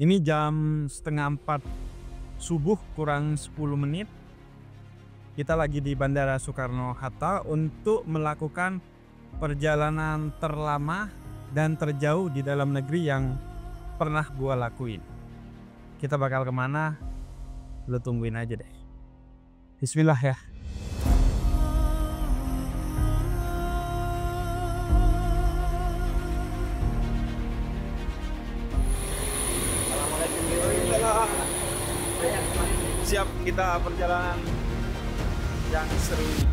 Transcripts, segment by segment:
Ini jam setengah 4 subuh kurang 10 menit. Kita lagi di Bandara Soekarno-Hatta untuk melakukan perjalanan terlama dan terjauh di dalam negeri yang pernah gua lakuin. Kita bakal kemana? Lu tungguin aja deh. Bismillah ya. Siap kita perjalanan yang seru ini.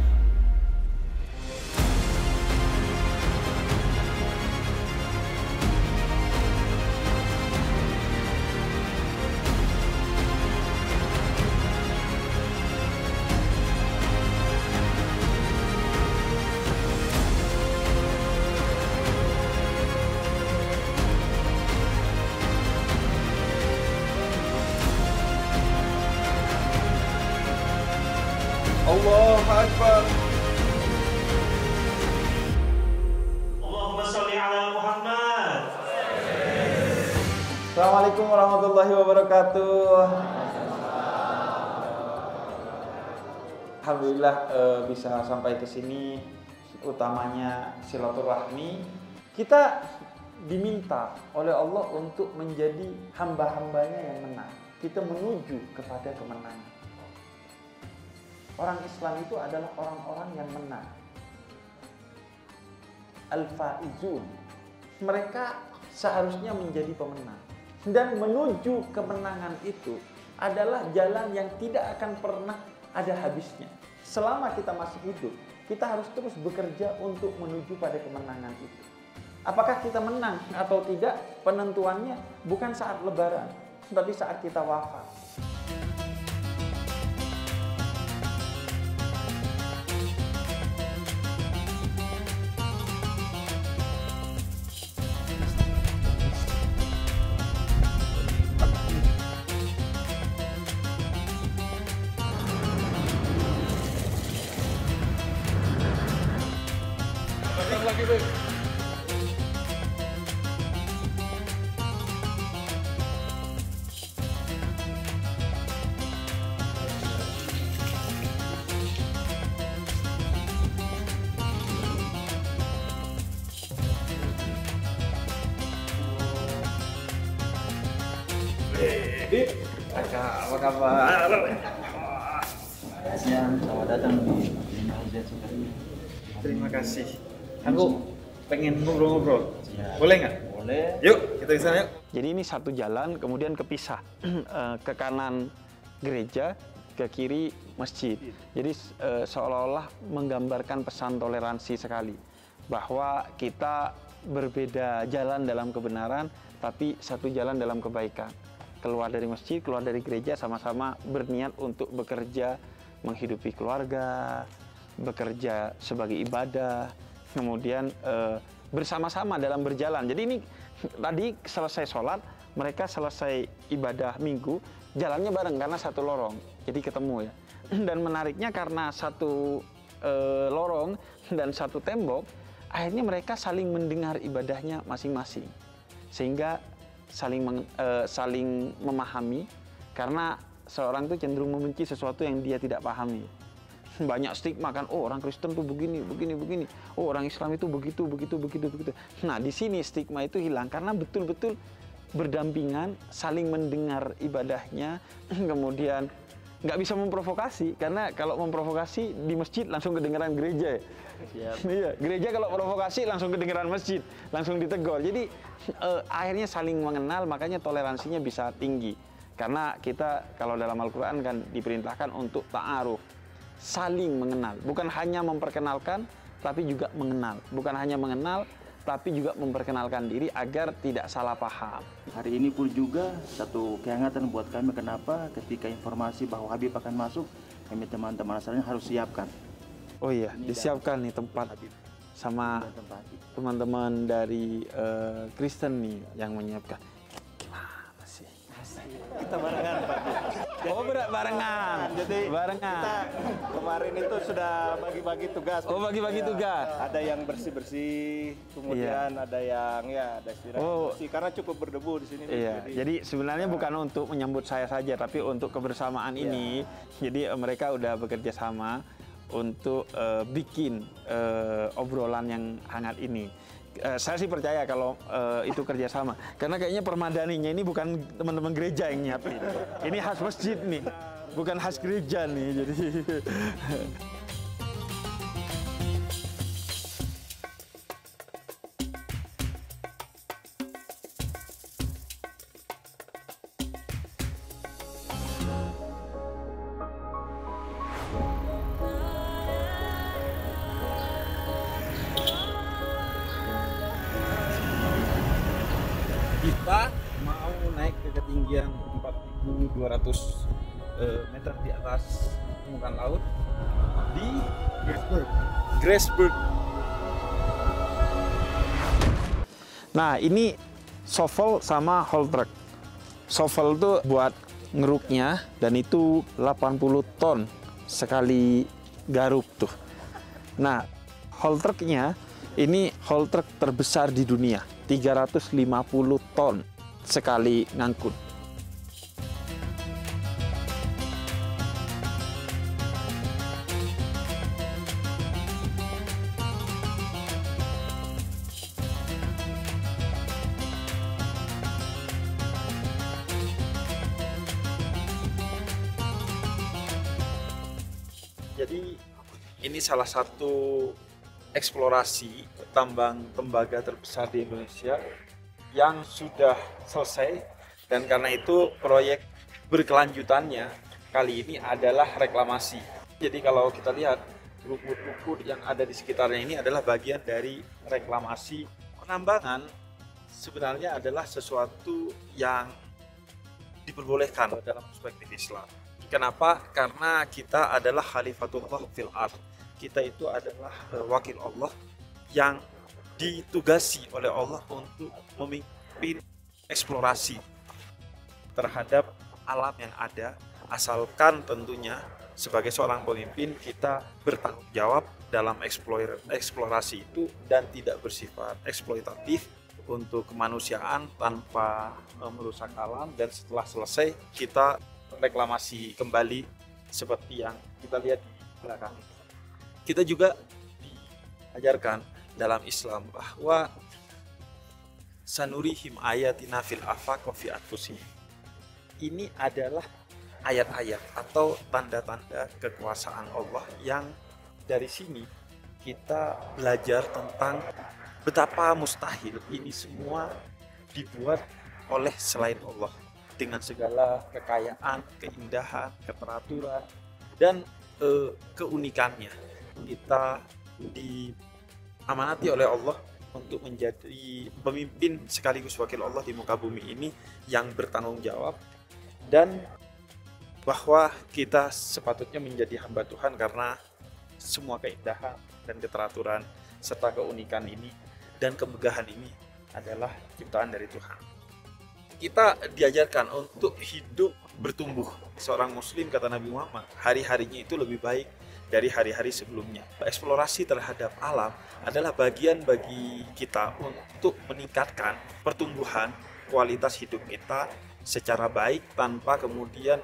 Allahu Akbar. Allahumma sholli ala Muhammad. Assalamualaikum warahmatullahi wabarakatuh. Alhamdulillah bisa sampai ke sini, utamanya silaturahmi. Kita diminta oleh Allah untuk menjadi hamba-hambanya yang menang. Kita menuju kepada kemenangan. Orang Islam itu adalah orang-orang yang menang. Al-faizun. Mereka seharusnya menjadi pemenang. Dan menuju kemenangan itu adalah jalan yang tidak akan pernah ada habisnya. Selama kita masih hidup, kita harus terus bekerja untuk menuju pada kemenangan itu. Apakah kita menang atau tidak, penentuannya bukan saat lebaran, tapi saat kita wafat. Lagi, Beb. Kakak, apa kabar? Selamat datang di Masjid Soekarno. Terima kasih. Aku pengen ngobrol-ngobrol. Ya. Boleh nggak? Boleh. Yuk, kita ke sana yuk. Jadi ini satu jalan, kemudian kepisah. Ke kanan gereja, ke kiri masjid. Jadi seolah-olah menggambarkan pesan toleransi sekali. Bahwa kita berbeda jalan dalam kebenaran, tapi satu jalan dalam kebaikan. Keluar dari masjid, keluar dari gereja, sama-sama berniat untuk bekerja, menghidupi keluarga, bekerja sebagai ibadah, kemudian bersama-sama dalam berjalan. Jadi ini tadi selesai sholat, mereka selesai ibadah minggu, jalannya bareng karena satu lorong, jadi ketemu ya. Dan menariknya karena satu lorong dan satu tembok, akhirnya mereka saling mendengar ibadahnya masing-masing, sehingga saling memahami, karena seorang itu cenderung membenci sesuatu yang dia tidak pahami. Banyak stigma kan, oh orang Kristen tuh begini. Oh orang Islam itu begitu. Nah di sini stigma itu hilang karena betul-betul berdampingan, saling mendengar ibadahnya, kemudian nggak bisa memprovokasi, karena kalau memprovokasi di masjid langsung kedengeran gereja. Iya, gereja kalau provokasi langsung kedengeran masjid, langsung ditegur. Jadi akhirnya saling mengenal, makanya toleransinya bisa tinggi. Karena kita kalau dalam Al-Quran kan diperintahkan untuk ta'aruf, saling mengenal, bukan hanya memperkenalkan, tapi juga mengenal. Bukan hanya mengenal, tapi juga memperkenalkan diri agar tidak salah paham. Hari ini pun juga satu kehangatan buat kami. Kenapa? Ketika informasi bahwa Habib akan masuk, kami teman-teman asalnya harus siapkan. Oh iya, disiapkan nih tempat sama teman-teman dari Kristen nih yang menyiapkan. Gimana sih? Kita barengan Pak. Oh, barengan. Jadi barengan. kita kemarin itu sudah bagi-bagi tugas. Oh, bagi-bagi tugas. Ada yang bersih-bersih, kemudian ada yang ada istirahat bersih karena cukup berdebu di sini. Iya. Jadi sebenarnya bukan untuk menyambut saya saja, tapi untuk kebersamaan ini. Jadi mereka udah bekerja sama untuk bikin obrolan yang hangat ini. Saya sih percaya kalau itu kerjasama, karena kayaknya permadaninya ini bukan teman-teman gereja yang nyiapin. Ini khas masjid nih, bukan khas gereja nih. Jadi kita mau naik ke ketinggian 4.200 meter di atas permukaan laut di Grasberg. Nah, ini shovel sama haul truck. Shovel itu buat ngeruknya, dan itu 80 ton sekali garuk tuh. Nah, haul trucknya ini haul truck terbesar di dunia, 350 ton sekali ngangkut. Jadi ini salah satu eksplorasi tambang tembaga terbesar di Indonesia yang sudah selesai, dan karena itu proyek berkelanjutannya kali ini adalah reklamasi. Jadi kalau kita lihat rumput-rumput yang ada di sekitarnya ini adalah bagian dari reklamasi. Penambangan sebenarnya adalah sesuatu yang diperbolehkan dalam perspektif Islam. Kenapa? Karena kita adalah khalifatullah fil ard. Kita itu adalah wakil Allah yang ditugasi oleh Allah untuk memimpin eksplorasi terhadap alam yang ada, asalkan tentunya sebagai seorang pemimpin kita bertanggung jawab dalam eksplorasi itu dan tidak bersifat eksploitatif untuk kemanusiaan tanpa merusak alam, dan setelah selesai kita reklamasi kembali seperti yang kita lihat di belakang. Kita juga diajarkan dalam Islam bahwa sanurihim ayatina fil afaq wa fi anfusihim. Ini adalah ayat-ayat atau tanda-tanda kekuasaan Allah yang dari sini kita belajar tentang betapa mustahil ini semua dibuat oleh selain Allah, dengan segala kekayaan, keindahan, keteraturan, dan keunikannya. Kita diamanati oleh Allah untuk menjadi pemimpin sekaligus wakil Allah di muka bumi ini yang bertanggung jawab, dan bahwa kita sepatutnya menjadi hamba Tuhan karena semua keindahan dan keteraturan serta keunikan ini dan kemegahan ini adalah ciptaan dari Tuhan. Kita diajarkan untuk hidup bertumbuh. Seorang muslim, kata Nabi Muhammad, hari-harinya itu lebih baik dari hari-hari sebelumnya. Eksplorasi terhadap alam adalah bagian bagi kita untuk meningkatkan pertumbuhan kualitas hidup kita secara baik tanpa kemudian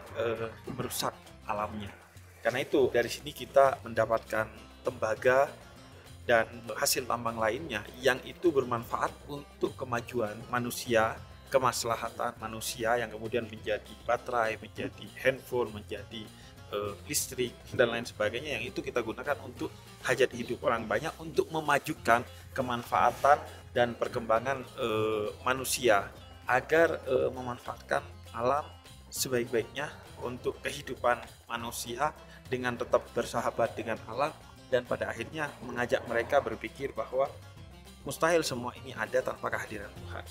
merusak alamnya. Karena itu dari sini kita mendapatkan tembaga dan hasil tambang lainnya yang itu bermanfaat untuk kemajuan manusia, kemaslahatan manusia yang kemudian menjadi baterai, menjadi handphone, menjadi listrik dan lain sebagainya, yang itu kita gunakan untuk hajat hidup orang banyak, untuk memajukan kemanfaatan dan perkembangan manusia agar memanfaatkan alam sebaik-baiknya untuk kehidupan manusia dengan tetap bersahabat dengan alam, dan pada akhirnya mengajak mereka berpikir bahwa mustahil semua ini ada tanpa kehadiran Tuhan.